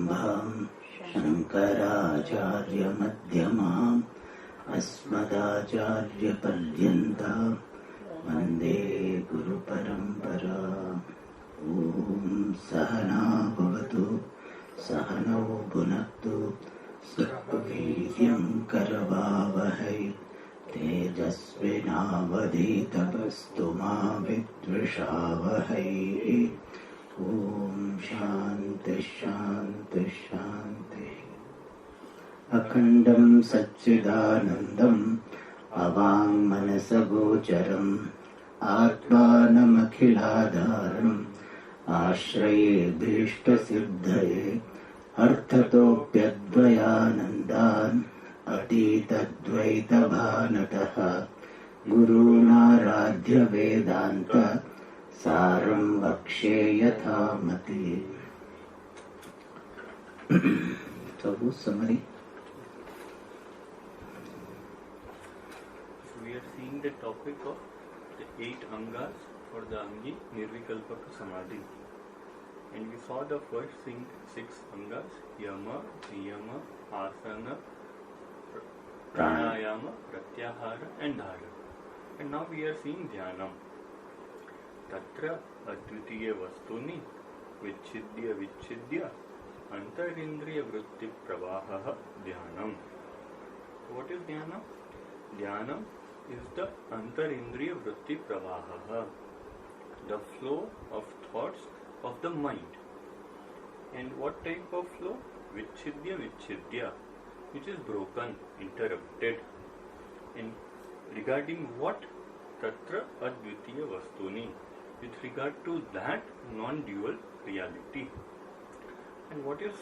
सदाशिवसमारम्भाम् शङ्कराचार्यमध्यमाम् अस्मदाचार्यपर्यन्ताम् वन्दे गुरुपरम्पराम्। ॐ सहना भवतु सहनौ भुनक्तु सत्वीर्यं करवावहै तेजस्विनावधीतमस्तु मा विद्विषावहै। ॐ शान्ति शान्ति शान्ति। अखण्डं सच्चिदानन्दम् अवाङ्मनसगोचरम् आत्मानमखिलाधारम् आश्रयेभीष्टसिद्धये अर्थतोऽप्यद्वयानन्दान् अतीतद्वैतभानतः गुरूणाराध्य वेदान्त सारं वक्ष्ये यथामति। So summary. So we are seeing the topic of the 8 angas for the Angi Nirvikalpaka Samadhi. And we saw the first 6 angas: Yama, Niyama, Asana, Pranayama, Pratyahara and Dhara. And now we are seeing Dhyanam. Tatra Advitiya Vastuni Vichidya Antarindriya Vritti Pravaha Dhyanam. What is Dhyanam? Dhyanam is the Antarindriya Vritti Pravaha, the flow of thoughts of the mind. And what type of flow? Vichidya, which is broken, interrupted. And regarding what? Tatra Advitiya Vastuni, with regard to that non-dual reality. And what is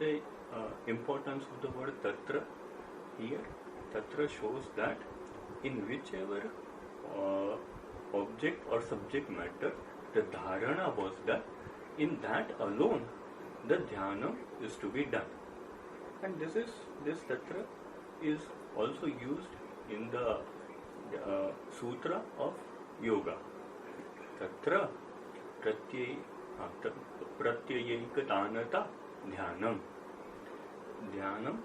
the importance of the word Tatra here? Tatra shows that in whichever object or subject matter the dharana was done, in that alone the dhyana is to be done. And this Tatra is also used in the Sutra of Yoga. Tatra Pratyayikatanata Dhyanam. Dhyanam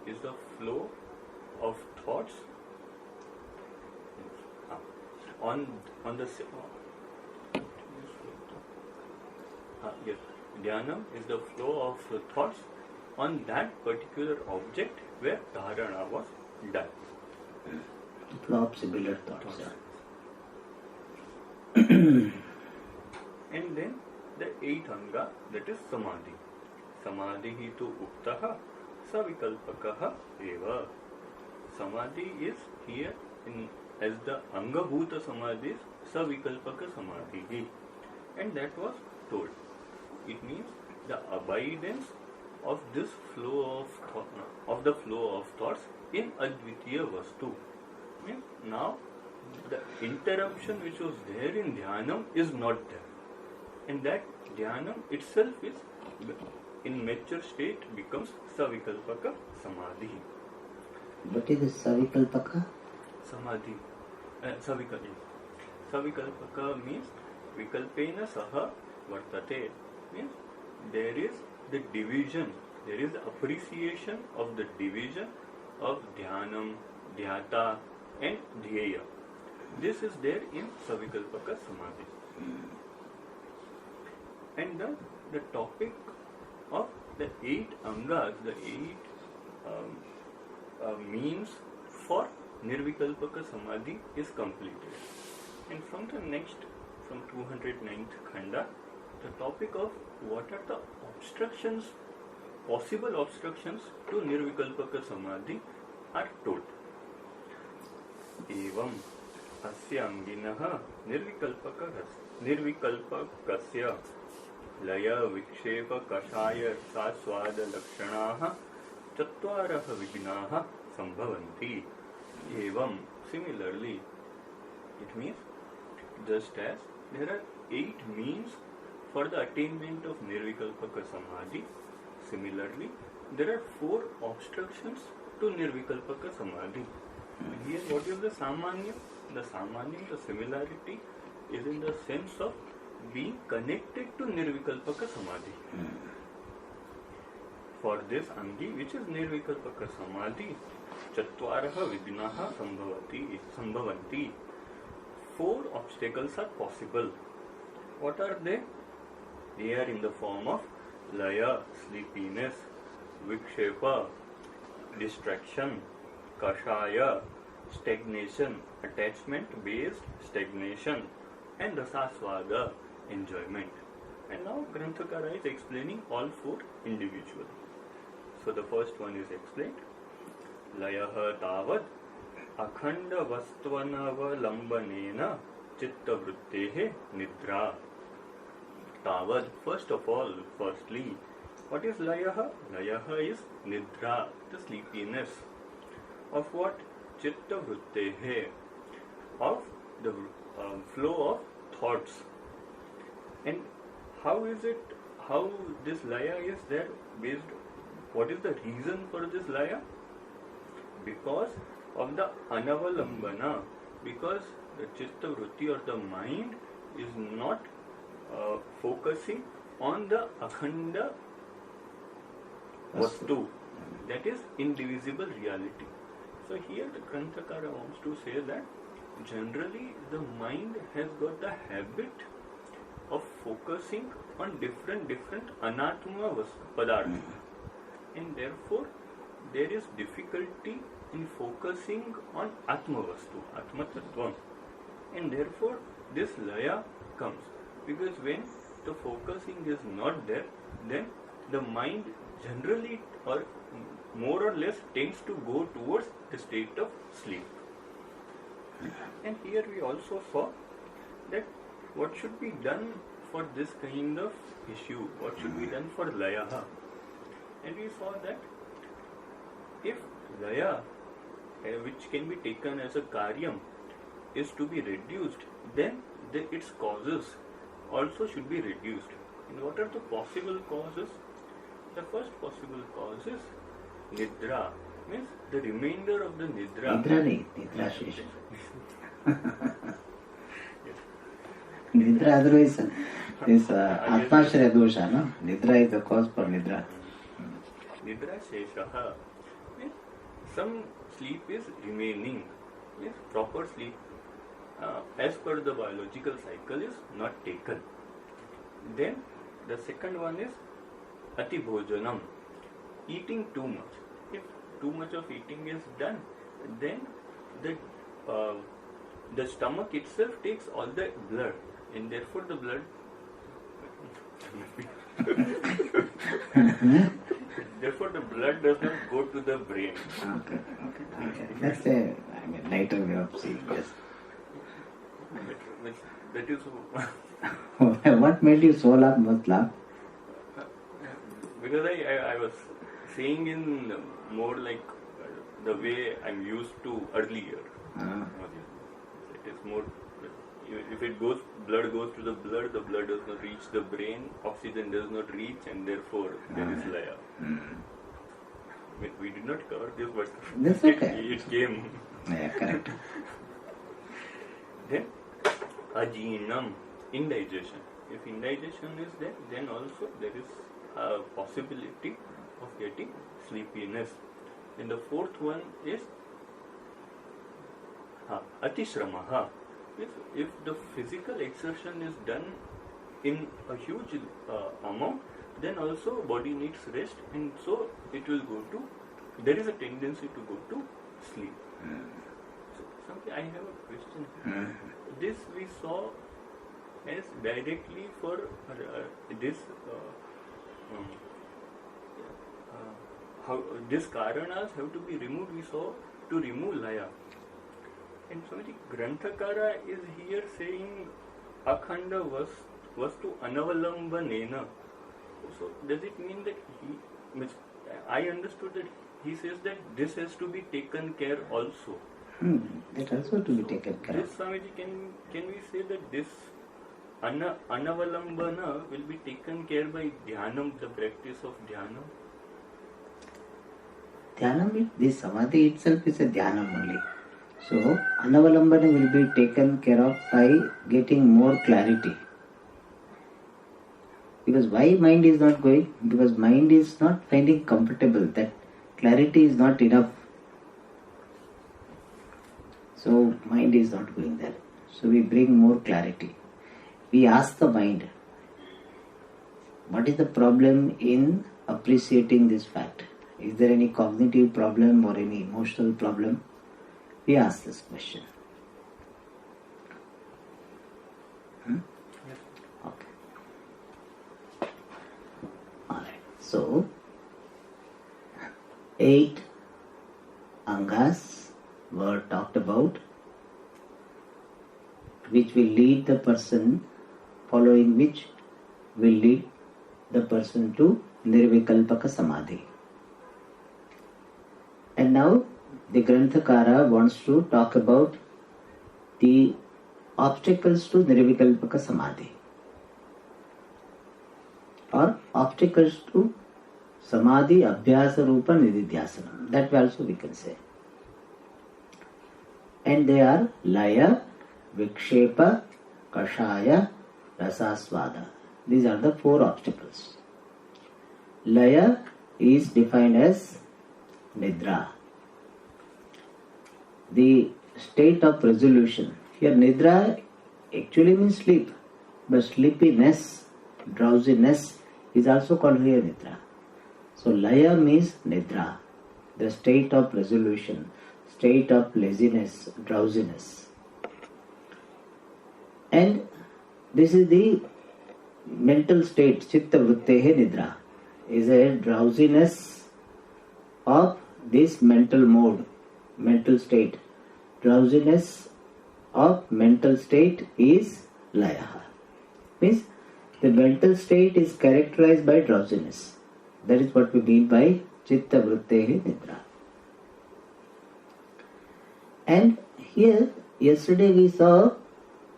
is the flow of thoughts on the yes. Dhyanam is the flow of thoughts on that particular object where dharana was done. Flow of similar thoughts. And then the 8th anga, that is Samadhi. Samadhi tu uktaha savikalpakaha eva. Samadhi is here as the Angabhuta Samadhi, Savikalpaka Samadhi. And that was told. It means the abidance of this flow of the flow of thoughts in Advitiya Vastu. Means now the interruption which was there in Dhyanam is not there. And that Dhyanam itself is in mature state becomes Savikalpaka Samadhi. What is this Savikalpaka? Samadhi. Savikalpaka means Vikalpena Saha Vartate. Means there is the division, there is the appreciation of the division of Dhyanam, Dhyata and Dhyeya. This is there in Savikalpaka Samadhi. And the topic of the 8 angas, the 8 means for Nirvikalpaka Samadhi is completed. And from 209th Khanda, the topic of what are the obstructions, possible obstructions to Nirvikalpaka Samadhi are told. Evam asya anginaha nirvikalpakasya laya vikshepa kashaya saswada lakshanaha chatvaraha vignaha sambhavanti. Evam, similarly, it means just as there are 8 means for the attainment of Nirvikalpaka Samadhi, similarly there are 4 obstructions to Nirvikalpaka Samadhi. Here what is the Samanya? The Samanya, the similarity is in the sense of being connected to Nirvikalpaka Samadhi. For this Angi, which is Nirvikalpaka Samadhi, Chatvaraha Vignaha Sambhavanti. 4 obstacles are possible. What are they? They are in the form of Laya, sleepiness, Vikshepa, distraction, Kashaya, stagnation, attachment-based stagnation, and Rasaswada, enjoyment. And now Granthakara is explaining all 4 individually. So the first one is explained. Layaha tavad akhanda vastvanavalambanena chitta vrittehe nidra. Tavad, first of all, firstly, what is layaha? Layaha is nidra, the sleepiness. Of what? Chitta vrittehe, of the flow of thoughts. And how is it, how this laya is there based, what is the reason for this laya? Because of the anavalambana, because the chitta vritti or the mind is not focusing on the akhanda vastu, that is indivisible reality. So here the Granthakara wants to say that generally the mind has got the habit of focusing on different anatma padartha, and therefore there is difficulty in focusing on atma vastu, atma tattva, and therefore this laya comes, because when the focusing is not there, then the mind generally or more or less tends to go towards the state of sleep. And here we also saw that what should be done for this kind of issue, what should be done for layaha. And we saw that if laya, which can be taken as a karyam, is to be reduced, then its causes also should be reduced. And what are the possible causes? The first possible cause is nidra, means the remainder of the nidra. Nidra Shesha. Nidra otherwise is Atmashaya dosha, no? Nidra is the cause for Nidra. Nidra Sheshaha means some sleep is remaining, means proper sleep as per the biological cycle is not taken. Then the second one is Ati Bhojanam, eating too much. If too much of eating is done, then the stomach itself takes all the blood, and therefore the blood therefore the blood does not go to the brain. Okay. That's a lighter way of seeing this. That is what made you so laugh, most laugh? Because I was saying in more like the way I'm used to earlier. It is more, if it goes, blood goes to the blood does not reach the brain, oxygen does not reach, and therefore there is laya. We did not cover this, but that's okay. It came. Yeah, correct. Then ajeenam, indigestion. If indigestion is there, then also there is a possibility of getting sleepiness. And the fourth one is atishramaha. If the physical exertion is done in a huge amount, then also body needs rest, and so it will go to, there is a tendency to go to sleep. So I have a question. This we saw as directly for this how these karanas have to be removed. We saw to remove laya. And Swamiji, Granthakara is here saying akhanda vastu anavalambanena. So does it mean that I understood that he says that this has to be taken care also. That also to be taken care This of. Swamiji, can we say that this anavalambana will be taken care by dhyanam, the practice of dhyanam? Dhyanam, this samadhi itself is a dhyanam only. So, anavalambana will be taken care of by getting more clarity. Because why mind is not going? Because mind is not finding comfortable. That clarity is not enough. So mind is not going there. So we bring more clarity. We ask the mind, what is the problem in appreciating this fact? Is there any cognitive problem or any emotional problem? We ask this question. Okay. Alright. So, 8 angas were talked about, which will lead the person, following which will lead the person to Nirvikalpaka Samadhi. And now the Granthakara wants to talk about the obstacles to Nirvikalpaka Samadhi, or obstacles to Samadhi Abhyasa Rupa Nididhyasanam. That also we can say. And they are Laya, Vikshepa, Kashaya, Rasaswada. These are the 4 obstacles. Laya is defined as Nidra, the state of resolution. Here Nidra actually means sleep, but sleepiness, drowsiness is also called here Nidra. So Laya means Nidra, the state of resolution, state of laziness, drowsiness. And this is the mental state, Chitta Vrittehe Nidra, is a drowsiness of this mental mode, mental state. Drowsiness of mental state is Laya. Means the mental state is characterized by drowsiness. That is what we mean by Chitta Vrittehe Nidra. And here, yesterday we saw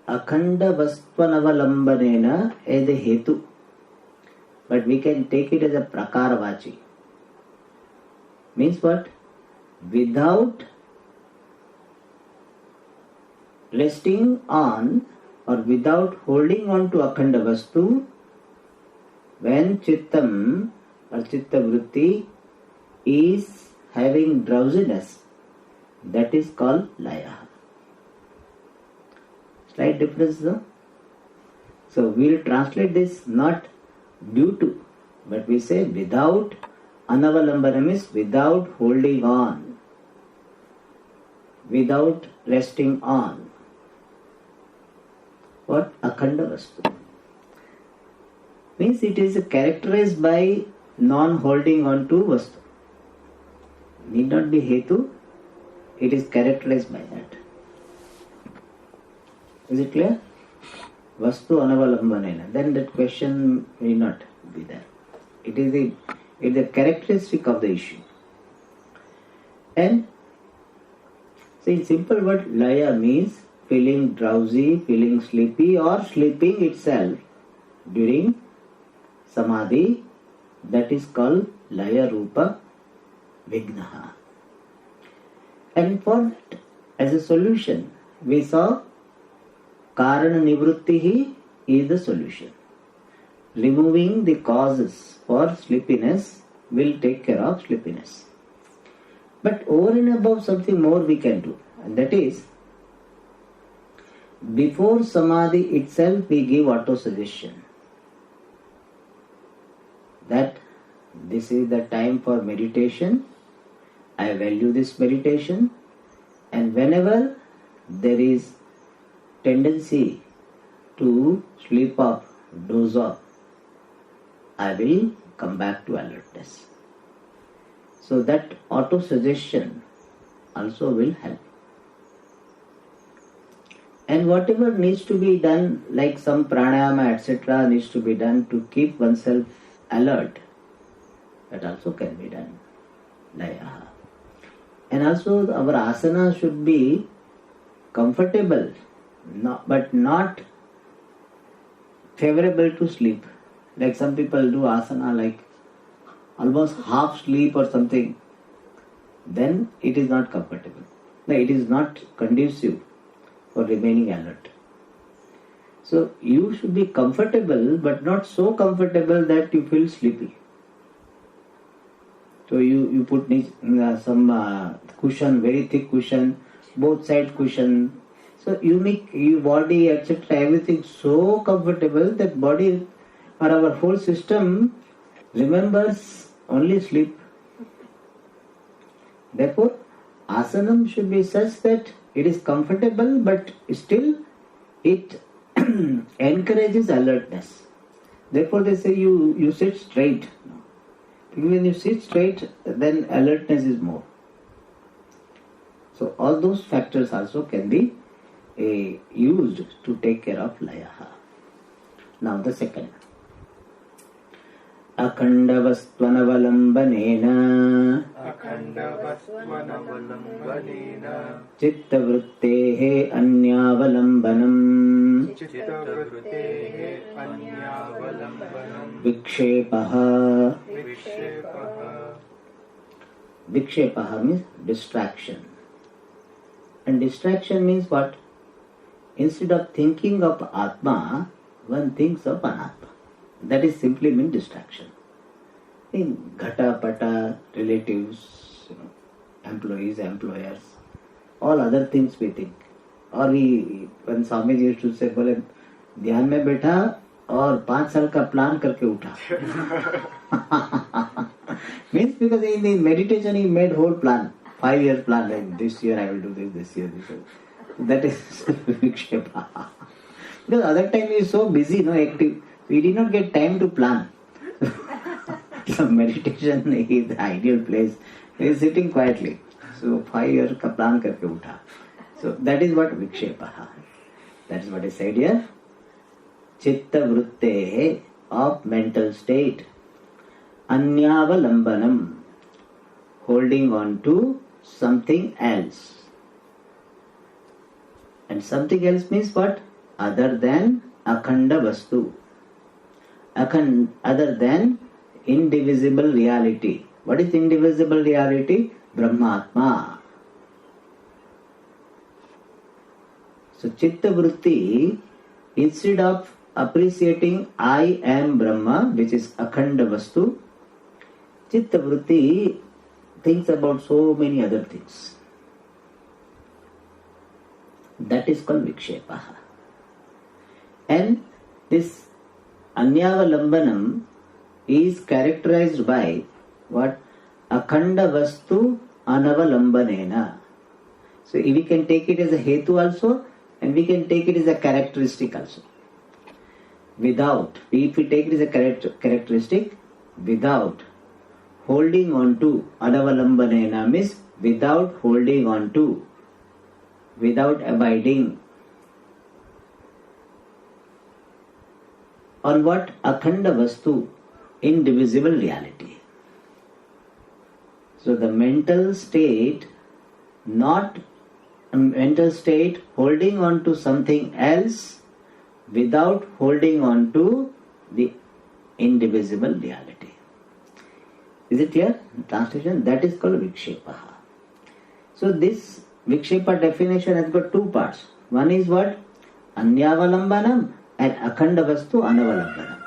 Akhanda Vastvanavalambanena as a Hetu. But we can take it as a Prakaravachi. Means what? Without resting on or without holding on to Akhanda Vastu, when Chittam or Chitta Vritti is having drowsiness, that is called Laya. Slight difference though. So we will translate this not due to, but we say without. Anavalambanam is without holding on, without resting on. What? Akhanda Vastu. Means it is characterized by non-holding on to Vastu. Need not be Hetu, it is characterized by that. Is it clear? Vastu Anavalambanena. Then that question may not be there. It is the characteristic of the issue. And so in simple word, Laya means feeling drowsy, feeling sleepy, or sleeping itself during Samadhi. That is called Laya Rupa Vignaha. And for that, as a solution, we saw Karana Nivrittihi is the solution. Removing the causes for sleepiness will take care of sleepiness. But over and above, something more we can do, and that is, before Samadhi itself we give auto-suggestion that this is the time for meditation, I value this meditation, and whenever there is tendency to sleep off, doze off, I will come back to alertness. So that auto-suggestion also will help. And whatever needs to be done, like some pranayama, etc., needs to be done to keep oneself alert, that also can be done. Laya. And also our asana should be comfortable, but not favorable to sleep. Like some people do asana like almost half sleep or something, then it is not comfortable. No, it is not conducive for remaining alert. So you should be comfortable, but not so comfortable that you feel sleepy. So you put some cushion, very thick cushion, both side cushion. So you make your body, etc., everything so comfortable that body or our whole system remembers only sleep. Therefore, asanam should be such that it is comfortable, but still it encourages alertness. Therefore, they say you sit straight. When you sit straight, then alertness is more. So all those factors also can be used to take care of layaha. Now the second. Akhandavastvanavalambanena chittavrittehe anyavalambanam vikshepaha. Vikshepaha means distraction. And distraction means what? Instead of thinking of Atma, one thinks of Anatma. That is simply mean distraction. In ghata, pata, relatives, employees, employers, all other things we think. Or when Swamiji used to say, बोले ध्यान में बैठा और 5 साल का plan करके उठा. Means because in the meditation he made whole plan, 5-year plan, like this year I will do this year, this year. That is vikshepa. Because other time he is so busy, active. We did not get time to plan. So meditation is the ideal place. He is sitting quietly. So 5 years ka plan karke utha. So that is what vikshepa. That is what is said here. Chitta vrutte of mental state. Anyavalambanam, holding on to something else. And something else means what? Other than akhanda vastu. Other than indivisible reality. What is indivisible reality? Brahmatma. So chitta vritti, instead of appreciating I am Brahma, which is akhanda vastu, chitta vritti thinks about so many other things. That is called vikshepa. And this anyavalambanam is characterized by what? Akhanda vastu anavalambanena. So we can take it as a hetu also, and we can take it as a characteristic also. Without, if we take it as a characteristic, without holding on to, anavalambanena means without holding on to, without abiding. On what? Akhanda vastu, indivisible reality. So the mental state holding on to something else without holding on to the indivisible reality. Is it clear? Translation, that is called vikshepa. So this vikshepa definition has got 2 parts. One is what? Anyavalambanam and akhanda vastu anavalambanam.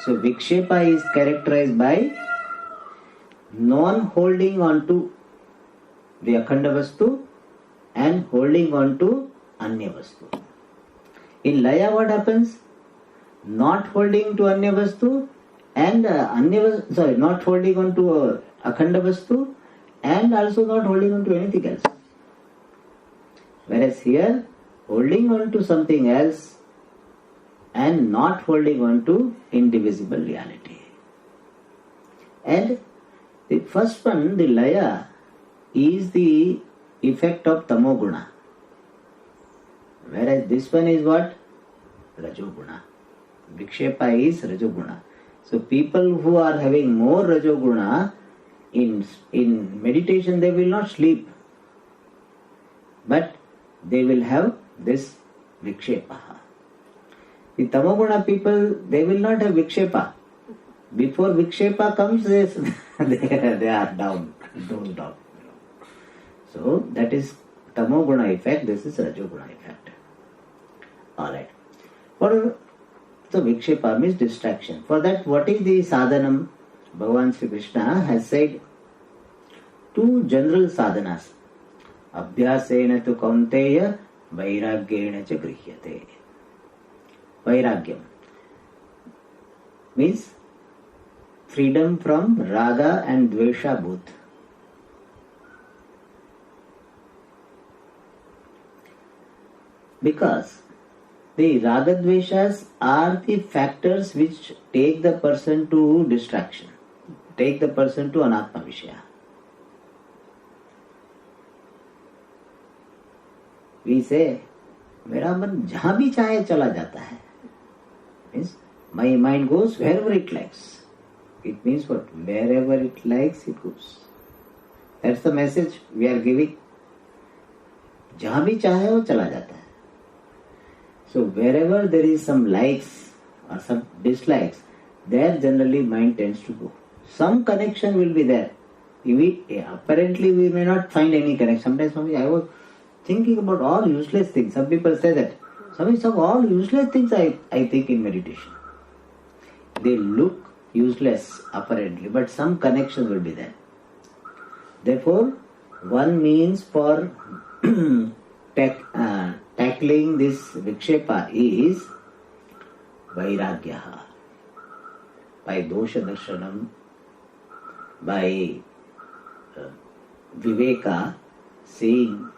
So vikshepa is characterized by non-holding on to the akhanda vastu and holding on to anya vastu. In laya what happens? Not holding to anya vastu and not holding on to akhanda vastu and also not holding on to anything else. Whereas here, holding on to something else and not holding on to indivisible reality. And the first one, the laya, is the effect of tamoguna. Whereas this one is what? Rajoguna. Vikshepa is Rajoguna. So people who are having more Rajoguna, in meditation they will not sleep. But they will have this vikshepa. The tamoguna people, they will not have vikshepa. Before vikshepa comes, they are down, dozed off. So that is tamoguna effect, this is rajoguna effect. Alright. So vikshepa means distraction. For that, what is the sadhanam? Bhagavan Sri Krishna has said two general sadhanas. Abhyasena tu kaunteya vairagyena cha grihyate. Vairagyam means freedom from raga and dvesha both. Because the raga dveshas are the factors which take the person to distraction, take the person to anatma vishaya. We say, मेरा मन जहाँ भी चाहे चला जाता है. Means my mind goes wherever it likes. It means what? Wherever it likes, it goes. That's the message we are giving. जहाँ भी चाहे वो चला जाता है. So wherever there is some likes or some dislikes, there generally mind tends to go. Some connection will be there. Apparently we may not find any connection. Sometimes I was thinking about all useless things. Some people say that. Some all useless things I think in meditation. They look useless apparently, but some connection will be there. Therefore, one means for tackling this vikshepa is vairagya. By dosha darshanam, by viveka, seeing,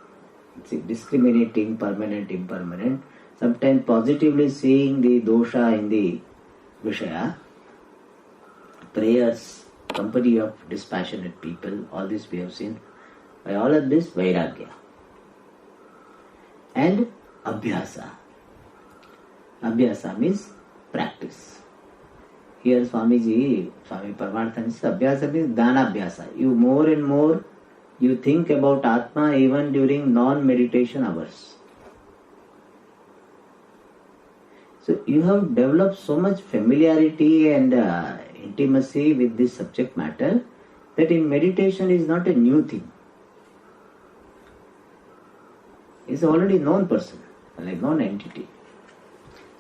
discriminating permanent, impermanent, sometimes positively seeing the dosha in the vishaya, prayers, company of dispassionate people, all this we have seen. By all of this, vairagya. And abhyasa. Abhyasa means practice. Here Swami Paramartha says abhyasa means dhanabhyasa. You more and more you think about Atma even during non-meditation hours. So you have developed so much familiarity and intimacy with this subject matter that in meditation is not a new thing. It's already known person, like known entity.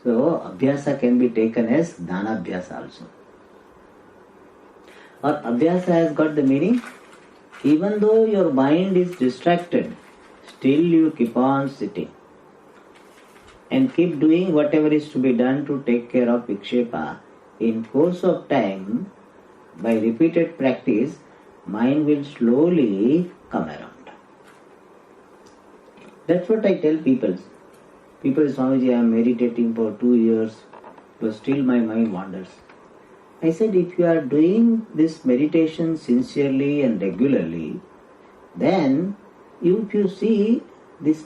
So abhyasa can be taken as dhanabhyasa also. Or abhyasa has got the meaning, even though your mind is distracted, still you keep on sitting and keep doing whatever is to be done to take care of vikshepa. In course of time, by repeated practice, mind will slowly come around. That's what I tell people. People say, Swamiji, I am meditating for 2 years, but still my mind wanders. I said, if you are doing this meditation sincerely and regularly, then if you see this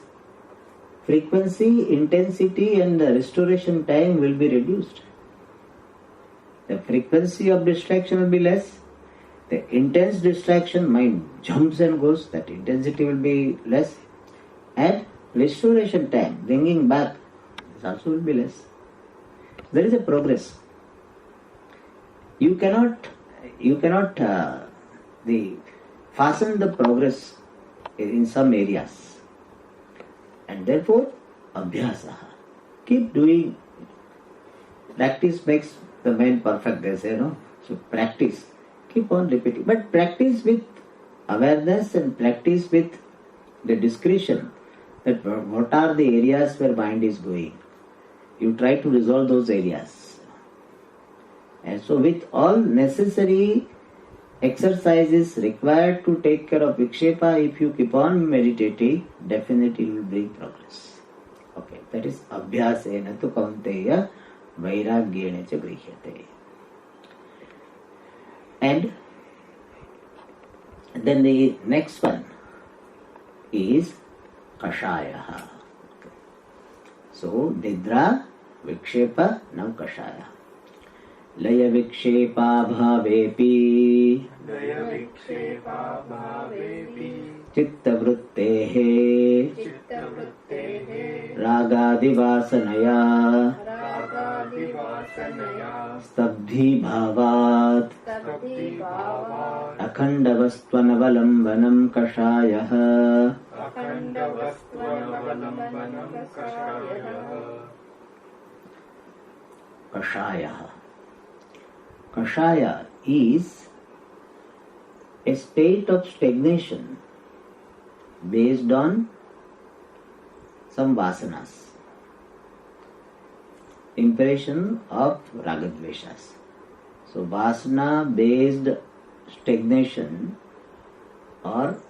frequency, intensity and the restoration time will be reduced. The frequency of distraction will be less. The intense distraction, mind jumps and goes, that intensity will be less. And restoration time, bringing back, this also will be less. There is a progress. You cannot fasten the progress in some areas. And therefore, abhyasa. Keep doing. Practice makes the man perfect, they say, no? So practice. Keep on repeating. But practice with awareness and practice with the discretion. That what are the areas where mind is going. You try to resolve those areas. And so with all necessary exercises required to take care of vikshepa, if you keep on meditating, definitely you will bring progress. Okay, that is abhyasena tu kaunteya vairagyena cha grihyate. And then the next one is kashaya. So, nidra, vikshepa, now kashaya. Laya vikshepa bhavepi chitta vrittehe ragadivasanaya stabdhi bhavat akhndavastvanavalambanam kashayah. Kashaya. Kashaya is a state of stagnation based on some vasanas, impression of ragadveshas. So vasana based stagnation or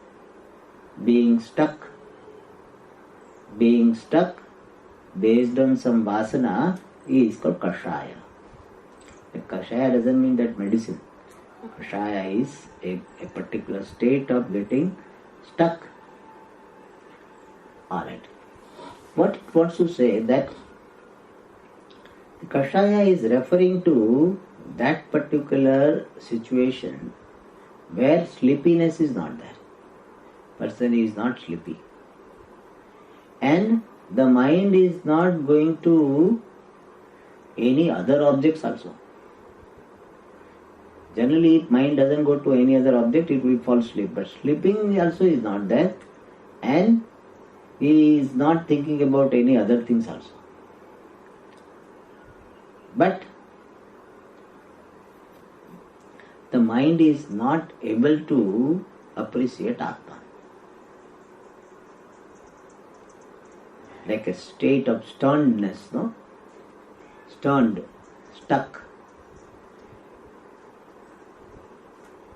being stuck based on some vasana is called kashaya. The kashaya doesn't mean that medicine. Kashaya is a particular state of getting stuck. Alright. What it wants to say that the kashaya is referring to that particular situation where sleepiness is not there. Person is not sleepy. And the mind is not going to any other objects also. Generally, if mind doesn't go to any other object, it will fall asleep. But sleeping also is not there, and he is not thinking about any other things also. But the mind is not able to appreciate Atma. Like a state of stunnedness, no? Stunned, stuck.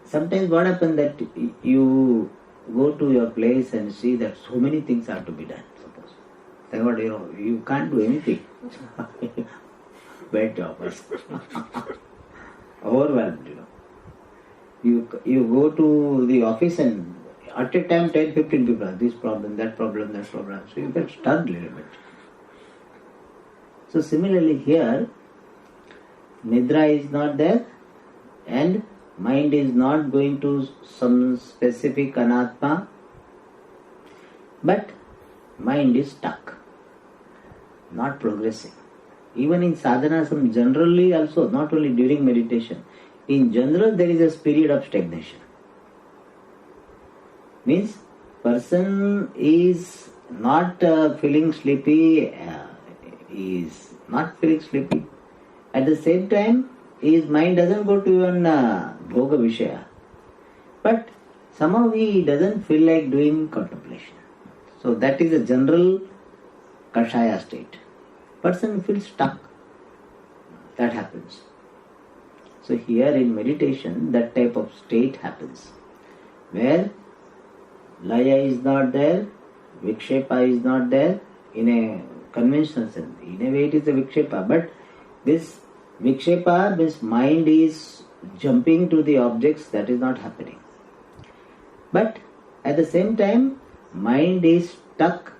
Sometimes what happens that you go to your place and see that so many things have to be done, suppose. Then what, you can't do anything. Bad job. Overwhelmed, You go to the office and at a time 10, 15 people have this problem, that problem, that problem. So you get stunned a little bit. So similarly here, Nidra is not there and mind is not going to some specific anatma, but mind is stuck, not progressing. Even in sadhana, generally also, not only during meditation, in general there is a period of stagnation. Means person is not feeling sleepy, is not feeling sleepy. At the same time, his mind doesn't go to even bhoga vishaya. But somehow he doesn't feel like doing contemplation. So that is a general kashaya state. Person feels stuck. That happens. So here in meditation, that type of state happens, where laya is not there, vikshepa is not there in a conventional sense. In a way it is a vikshepa, but this vikshepa means mind is jumping to the objects, that is not happening. But at the same time, mind is stuck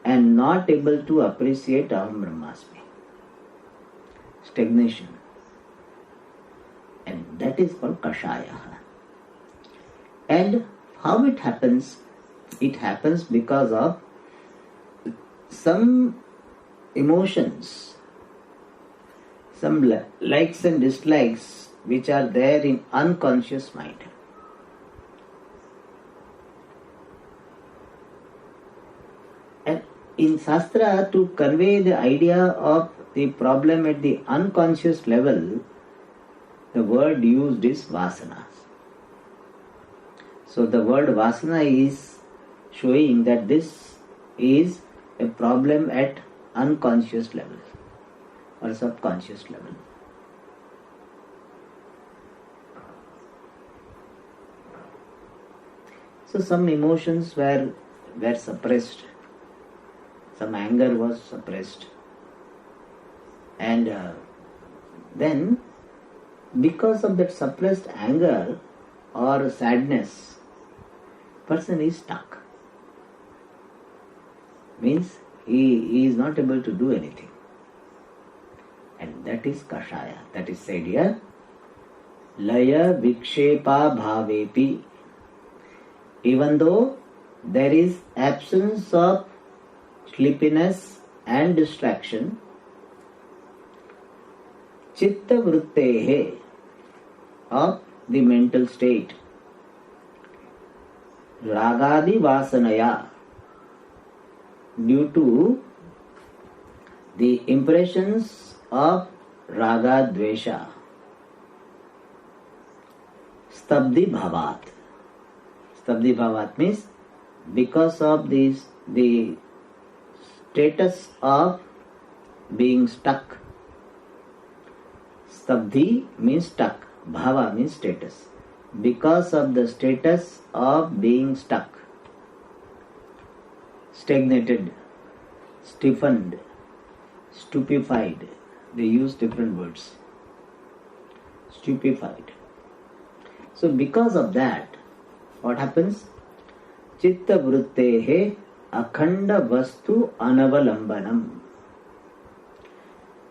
and not able to appreciate Aham Brahmasmi. Stagnation. And that is called Kashaya. And how it happens? It happens because of some emotions, some likes and dislikes which are there in unconscious mind. And in Shastra, to convey the idea of the problem at the unconscious level, the word used is vasanas. So the word vasana is showing that this is a problem at unconscious level or subconscious level. So some emotions were suppressed, some anger was suppressed, and then because of that suppressed anger or sadness, person is stuck. Means he is not able to do anything. And that is kashaya. That is said here. Laya vikshepa bhavepi. Even though there is absence of sleepiness and distraction, chitta vrittehe, of the mental state, ragadi vasanaya, due to the impressions of raga dvesha stabdi bhavat. Stabdi bhavat means because of this, the status of being stuck. Stabdhi means stuck. Bhava means status. Because of the status of being stuck, stagnated, stiffened, stupefied. They use different words. Stupefied. So because of that, what happens? Chitta vruttehe akhanda vastu anavalambanam.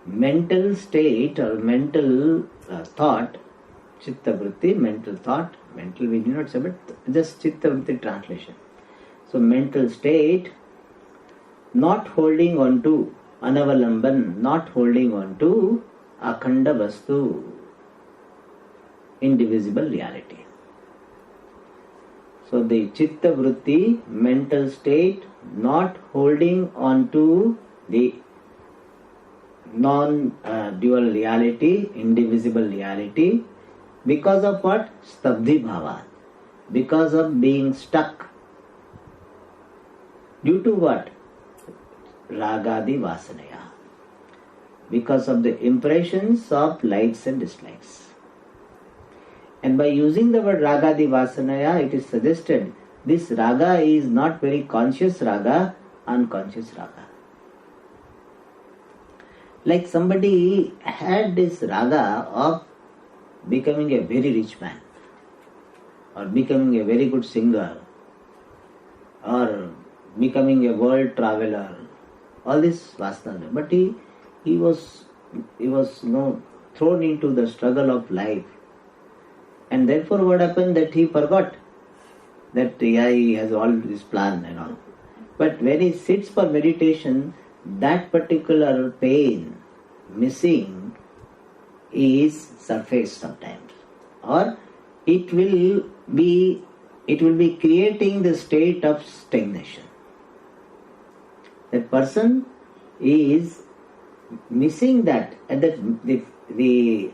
Mental state or mental thought, chitta vritti, mental thought, mental we do not say, but just chitta vritti translation. So mental state, not holding on to, anavalamban, not holding on to akhanda vastu, indivisible reality. So the chitta vritti, mental state, not holding on to the non-dual reality, indivisible reality, because of what? Stabdhi bhava. Because of being stuck. Due to what? Ragadi vasanaya. Because of the impressions of likes and dislikes. And by using the word ragadi vasanaya, it is suggested this raga is not very conscious raga, unconscious raga. Like somebody had this raga of becoming a very rich man, or becoming a very good singer, or becoming a world traveler, all this vasana. But he was thrown into the struggle of life. And therefore what happened, that he forgot that he has all this plan and all. But when he sits for meditation, that particular pain, missing, is surfaced sometimes. Or it will be creating the state of stagnation. That person is missing that, and that the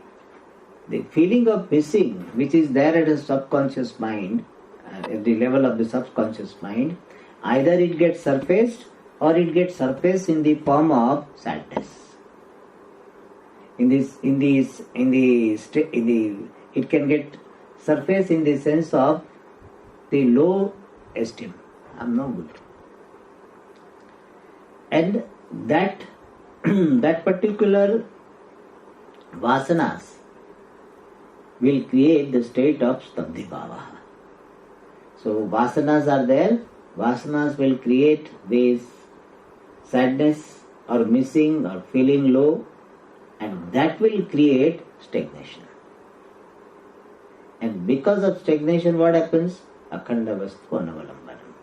feeling of missing, which is there at a subconscious mind, at the level of the subconscious mind, either it gets surfaced or it gets surfaced in the form of sadness. It can get surface in the sense of the low esteem. I'm no good. And that particular vasanas will create the state of stabdhi bhava. So vasanas are there. Vasanas will create this sadness or missing or feeling low, and that will create stagnation. And because of stagnation, what happens? Akhanda vastu anavalambanam.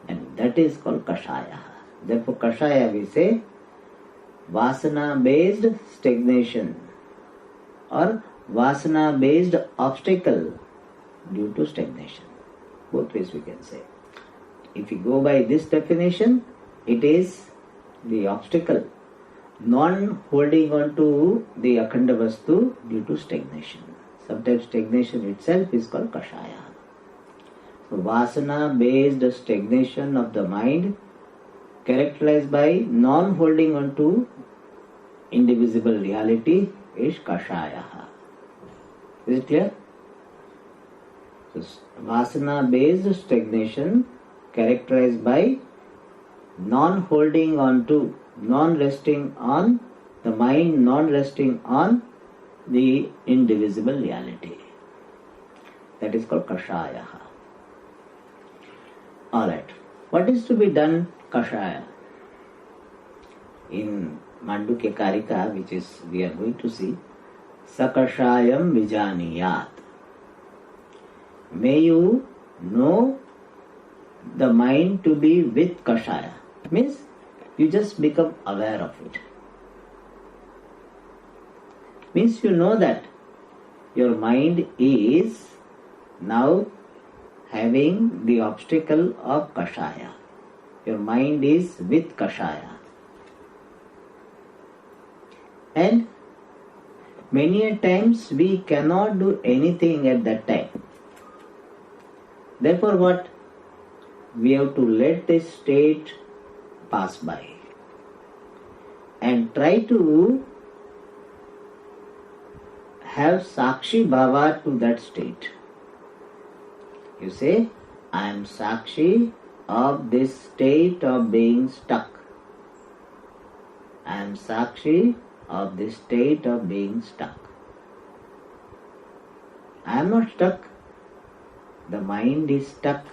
And that is called kashaya. Therefore kashaya we say vasana based stagnation or vasana based obstacle due to stagnation. Both ways we can say. If you go by this definition, it is the obstacle, non-holding on to the akhanda vastu due to stagnation. Sometimes stagnation itself is called kashaya. So vasana based stagnation of the mind, characterized by non-holding on to indivisible reality, is kashaya. Is it clear? So vasana based stagnation characterized by non-holding on to, non-resting on the mind, non-resting on the indivisible reality. That is called kashaya. Alright. What is to be done kashaya? In Mandukya Karika, which is we are going to see, sakashayam vijaniyat. May you know the mind to be with kashaya. Means you just become aware of it. Means you know that your mind is now having the obstacle of kashaya. Your mind is with kashaya. And Many a times we cannot do anything at that time. Therefore what? We have to let this state pass by and try to have Sakshi Bhava to that state. You say, I am Sakshi of this state of being stuck. I am Sakshi of this state of being stuck. I am not stuck. The mind is stuck,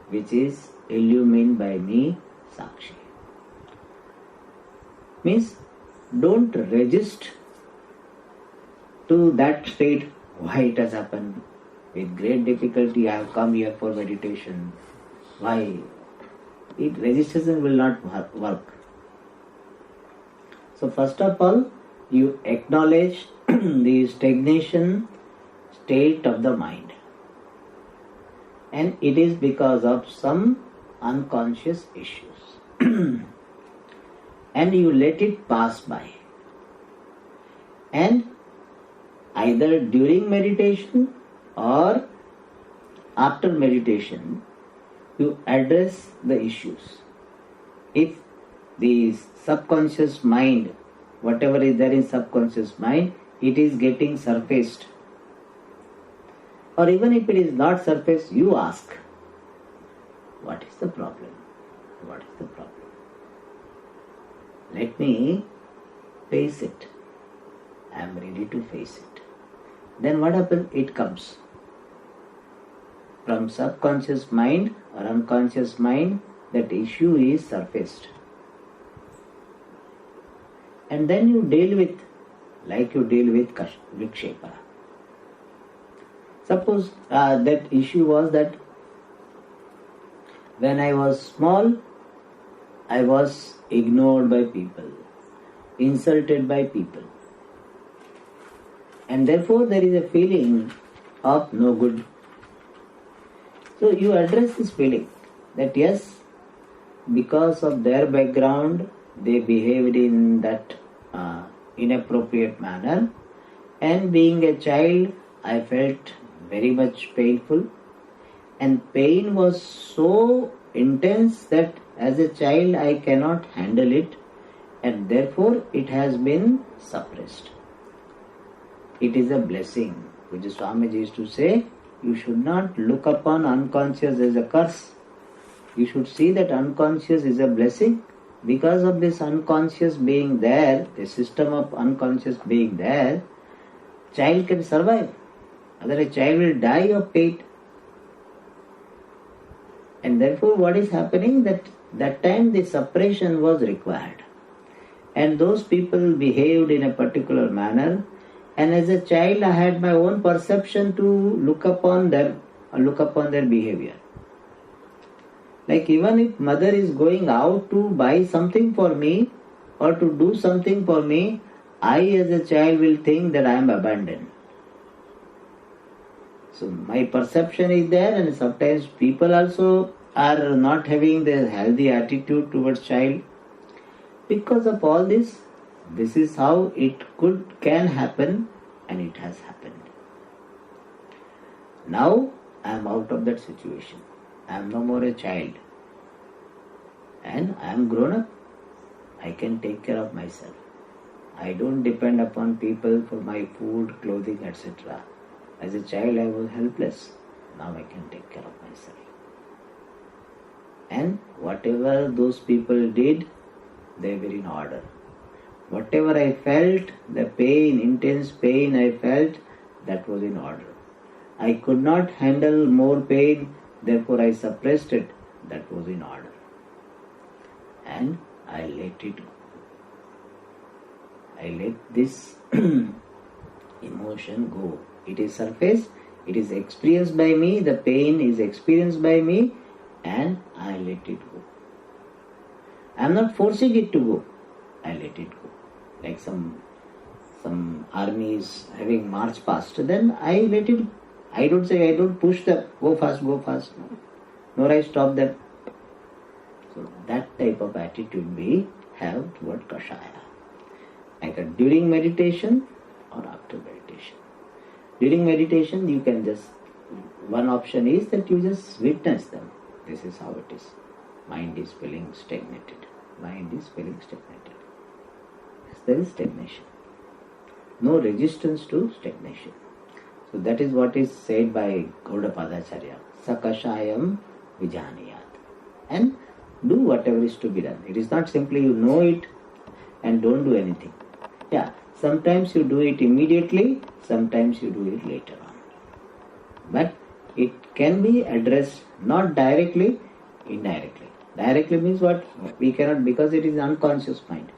which is illumined by me, Sakshi. Means, don't resist to that state. Why it has happened? With great difficulty I have come here for meditation. Why? Resistance will not work. So first of all, you acknowledge the stagnation state of the mind. And it is because of some unconscious issues. And you let it pass by. And either during meditation or after meditation, you address the issues. If the subconscious mind, whatever is there in subconscious mind, it is getting surfaced. Or even if it is not surfaced, you ask, what is the problem? What is the problem? Let me face it. I am ready to face it. Then what happens? It comes. From subconscious mind or unconscious mind, that issue is surfaced. And then you deal with, like you deal with Vikshepa. Suppose that issue was that when I was small, I was ignored by people, insulted by people. And therefore there is a feeling of no good. So you address this feeling that yes, because of their background, they behaved in that inappropriate manner, and being a child, I felt very much painful, and pain was so intense that as a child I cannot handle it, and therefore it has been suppressed. It is a blessing, which Swamiji used to say, you should not look upon unconscious as a curse. You should see that unconscious is a blessing. Because of this unconscious being there, the system of unconscious being there, child can survive. Otherwise, a child will die of pain. And therefore, what is happening? That time the suppression was required. And those people behaved in a particular manner. And as a child, I had my own perception to look upon them or look upon their behavior. Like even if mother is going out to buy something for me or to do something for me, I as a child will think that I am abandoned. So my perception is there, and sometimes people also are not having the healthy attitude towards child. Because of all this, this is how it can happen, and it has happened. Now I am out of that situation. I am no more a child. And I am grown up. I can take care of myself. I don't depend upon people for my food, clothing, etc. As a child I was helpless. Now I can take care of myself. And whatever those people did, they were in order. Whatever I felt, the pain, intense pain I felt, that was in order. I could not handle more pain, therefore I suppressed it, that was in order. And I let it go. I let this emotion go. It is surfaced, it is experienced by me, the pain is experienced by me, and I let it go. I am not forcing it to go. I let it go. Like some army is having march past, then I let it. I don't say, I don't push them, go fast. No. Nor I stop them. So that type of attitude we have toward Kashaya. Either during meditation During meditation, you can just, one option is that you just witness them. This is how it is. Mind is feeling stagnated. Mind is feeling stagnated. Yes, there is stagnation. No resistance to stagnation. So that is what is said by Gaudapadacharya. Sakashayam vijaniyat. And do whatever is to be done. It is not simply you know it and don't do anything. Yeah, sometimes you do it immediately, sometimes you do it later on. But it can be addressed not directly, indirectly. Directly means what? We cannot, because it is unconscious mind.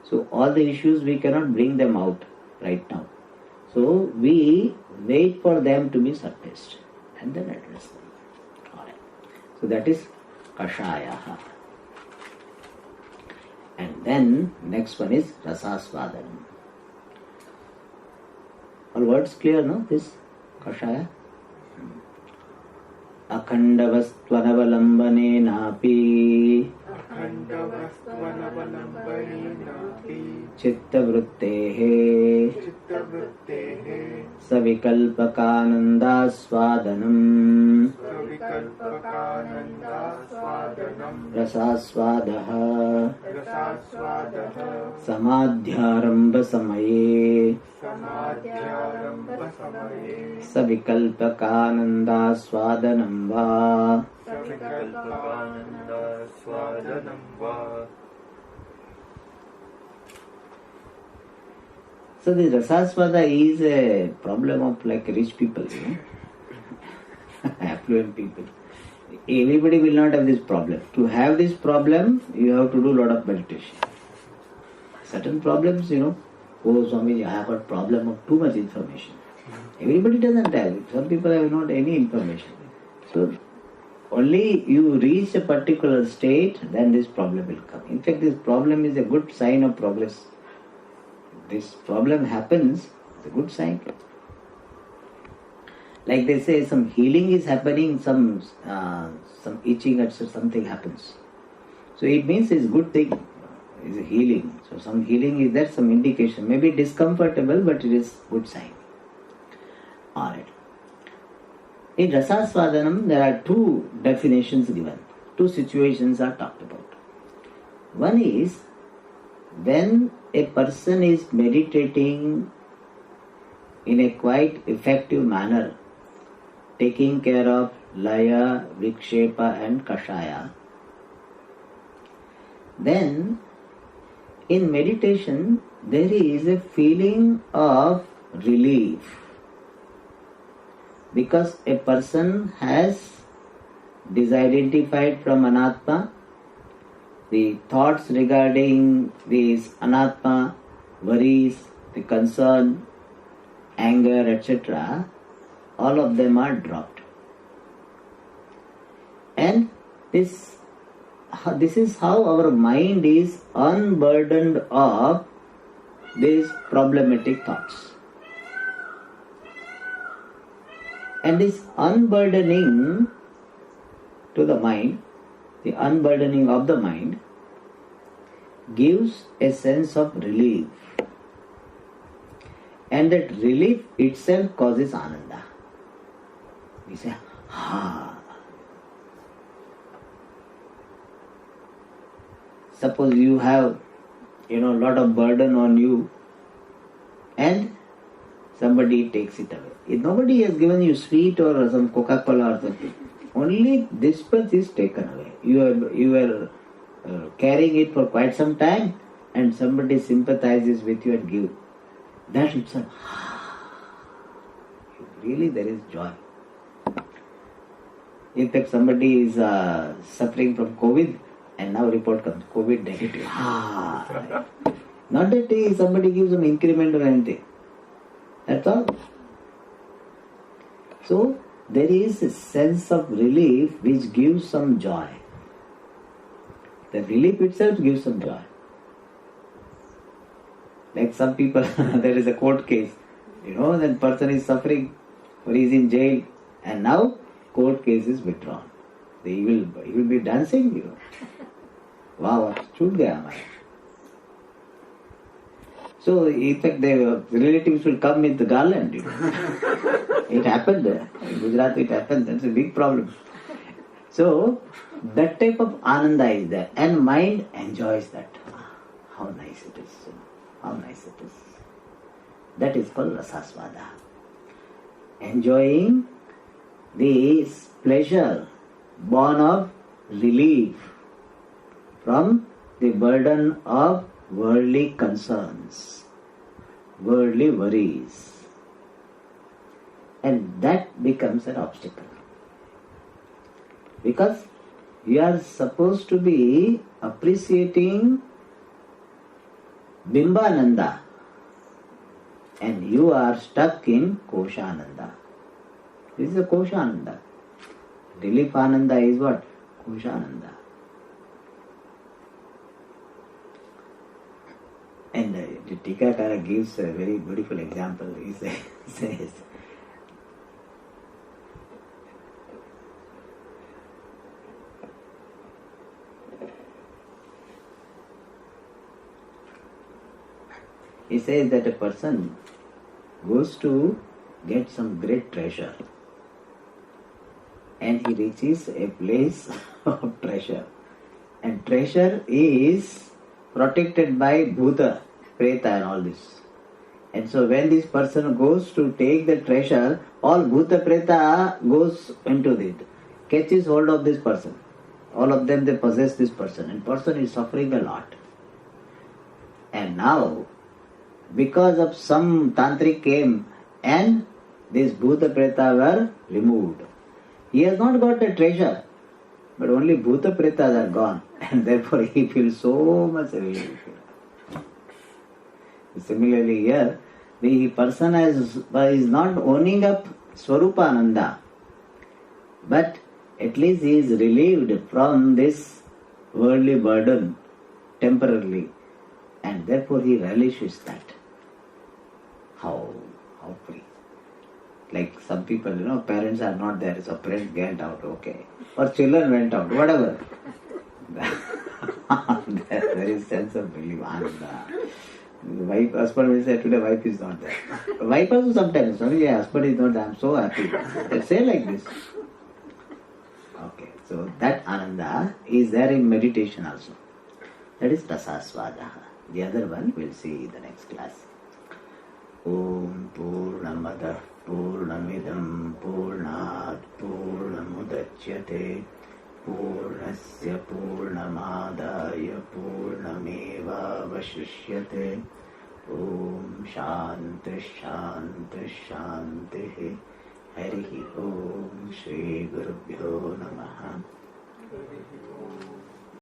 So all the issues we cannot bring them out right now. So we wait for them to be surfaced and then address them. Alright. So that is Kashayaha. And then next one is Rasasvadanam. All words clear, no? This Kashaya. Akhandavastvanavalambanenapi Chittavrittehe Savikalpakanandasvadanam Rasasvadaha Samadhyaramba samaye Savikalpakanandasvadanam va So the Rasasvada is a problem of like rich people, affluent people. Everybody will not have this problem. To have this problem, you have to do a lot of meditation. Certain problems, oh Swamiji, I have got problem of too much information. Everybody doesn't have it. Some people have not any information. So only you reach a particular state, then this problem will come. In fact, this problem is a good sign of progress. This problem happens, it's a good sign. Like they say, some healing is happening, some itching or something happens. So it means it's a good thing. It's a healing. So some healing is there, some indication. Maybe discomfortable, but it is good sign. Alright. In Rasasvadanam, there are two definitions given. Two situations are talked about. One is when a person is meditating in a quite effective manner, taking care of Laya, Vikshepa and Kashaya, then in meditation there is a feeling of relief, because a person has disidentified from Anatma. The thoughts regarding this Anatma, worries, the concern, anger, etc., all of them are dropped. And this is how our mind is unburdened of these problematic thoughts. And this unburdening to the mind, the unburdening of the mind, gives a sense of relief. And that relief itself causes ananda. We say, Suppose you have, a lot of burden on you and somebody takes it away. If nobody has given you sweet or some Coca-Cola or something, only this much is taken away. You were carrying it for quite some time and somebody sympathizes with you and gives. That itself, really there is joy. In fact, somebody is suffering from COVID and now report comes, COVID negative. Not that somebody gives some increment or anything. That's all. So, there is a sense of relief which gives some joy. The relief itself gives some joy. Like some people, there is a court case. That person is suffering or he is in jail and now court case is withdrawn. He will be dancing, Wow, chut gaya hamara. So, in fact, the relatives will come with the garland. You know. It happened there. In Gujarat, it happened. That's a big problem. So, that type of ananda is there. And mind enjoys that. How nice it is. How nice it is. That is called rasasvada. Enjoying the pleasure born of relief from the burden of worldly concerns, worldly worries. And that becomes an obstacle. Because you are supposed to be appreciating Bimbananda and you are stuck in Koshananda. This is a Koshananda. Relief Ananda is what? Koshananda. And the Tikakara gives a very beautiful example. He says, that a person goes to get some great treasure and he reaches a place of treasure, and treasure is protected by Bhuta, Preta and all this. And so when this person goes to take the treasure, all Bhuta Preta goes into it, catches hold of this person. All of them, they possess this person, and person is suffering a lot. And now, because of some tantric came and these Bhuta Preta were removed. He has not got the treasure, but only Bhuta Pretas are gone, and therefore he feels so much relief. Similarly here, the person is not owning up Swarupananda, but at least he is relieved from this worldly burden temporarily, and therefore he relishes that. How free. Like some people, parents are not there, so parents went out, okay. Or children went out, whatever. There is sense of relief, ananda. The husband will say, today wife is not there. Wife also sometimes, sorry, husband is not there, I am so happy. They say like this. Okay, so that ananda is there in meditation also. That is rasasvada. The other one we'll see in the next class. Om Purnamada Purnamidam Purnat Purnamudachyate Purnasya Purnamadaya Purnameva Vashishyate. Om Shanti Shanti Shanti. Harihi Om Shri Gurubhyo Namaha.